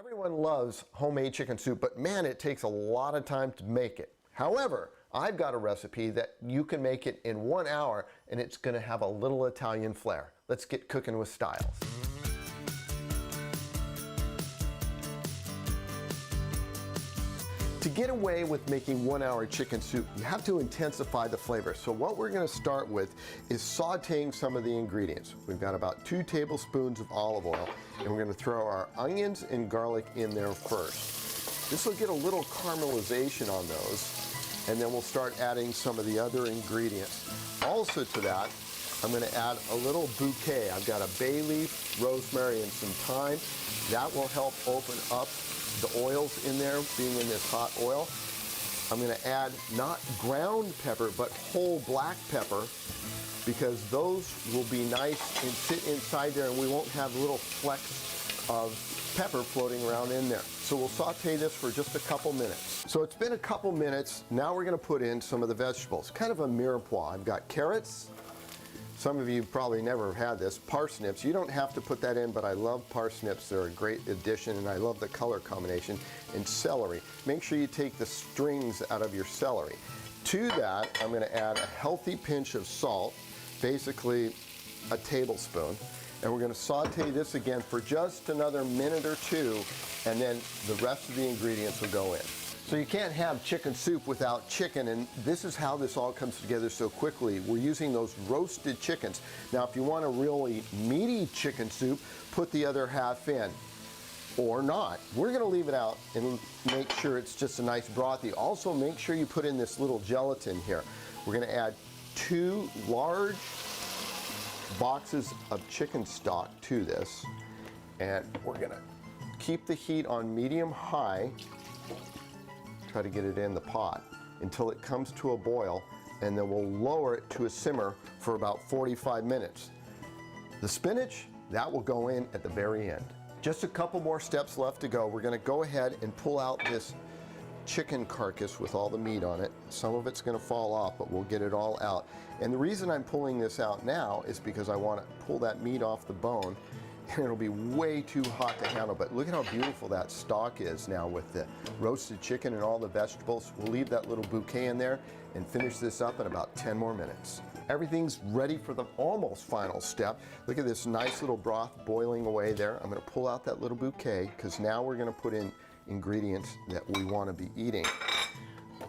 Everyone loves homemade chicken soup, but man, it takes a lot of time to make it. However, I've got a recipe that you can make it in 1 hour and it's going to have a little Italian flair. Let's get cooking with styles. To get away with making 1 hour chicken soup, you have to intensify the flavor. So what we're going to start with is sauteing some of the ingredients. We've got about 2 tablespoons of olive oil, and we're going to throw our onions and garlic in there first. This will get a little caramelization on those, and then we'll start adding some of the other ingredients. Also to that, I'm going to add a little bouquet. I've got a bay leaf, rosemary, and some thyme. That will help open up the oils in there, being in this hot oil. I'm going to add not ground pepper, but whole black pepper, because those will be nice and sit inside there and we won't have little flecks of pepper floating around in there. So we'll saute this for just a couple minutes. So it's been a couple minutes. Now we're going to put in some of the vegetables, kind of a mirepoix. I've got carrots. Some of you probably never had this. Parsnips. You don't have to put that in, but I love parsnips. They're a great addition, and I love the color combination. And celery. Make sure you take the strings out of your celery. To that, I'm going to add a healthy pinch of salt, basically a tablespoon. And we're going to saute this again for just another minute or two, and then the rest of the ingredients will go in. So you can't have chicken soup without chicken, and this is how this all comes together so quickly. We're using those roasted chickens. Now if you want a really meaty chicken soup, put the other half in, or not. We're going to leave it out and make sure it's just a nice brothy. Also make sure you put in this little gelatin here. We're going to add 2 large boxes of chicken stock to this, and we're going to keep the heat on medium-high. Try to get it in the pot until it comes to a boil, and then we'll lower it to a simmer for about 45 minutes. The spinach, that will go in at the very end. Just a couple more steps left to go. We're going to go ahead and pull out this chicken carcass with all the meat on it. Some of it's going to fall off, but we'll get it all out. And the reason I'm pulling this out now is because I want to pull that meat off the bone, and it'll be way too hot to handle. But look at how beautiful that stock is now with the roasted chicken and all the vegetables. We'll leave that little bouquet in there and finish this up in about 10 more minutes. Everything's ready for the almost final step. Look at this nice little broth boiling away there. I'm going to pull out that little bouquet because now we're going to put in ingredients that we want to be eating.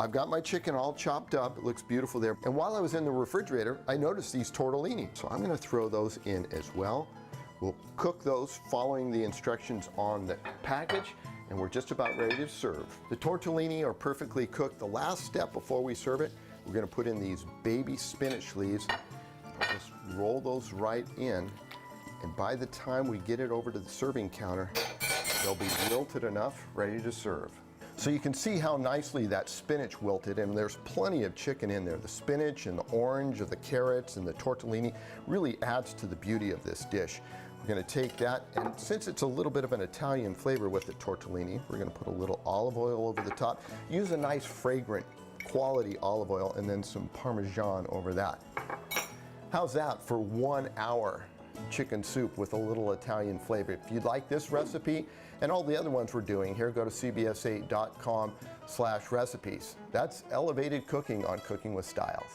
I've got my chicken all chopped up. It looks beautiful there. And while I was in the refrigerator, I noticed these tortellini. So I'm going to throw those in as well. We'll cook those following the instructions on the package, and we're just about ready to serve. The tortellini are perfectly cooked. The last step before we serve it, we're going to put in these baby spinach leaves. Just roll those right in, and by the time we get it over to the serving counter, they'll be wilted enough, ready to serve. So you can see how nicely that spinach wilted, and there's plenty of chicken in there. The spinach and the orange of the carrots and the tortellini really adds to the beauty of this dish. We're going to take that, and since it's a little bit of an Italian flavor with the tortellini, we're going to put a little olive oil over the top. Use a nice fragrant quality olive oil, and then some parmesan over that. How's that for 1 hour chicken soup with a little Italian flavor? If you'd like this recipe and all the other ones we're doing here, go to cbs8.com/recipes. That's elevated cooking on Cooking with Styles.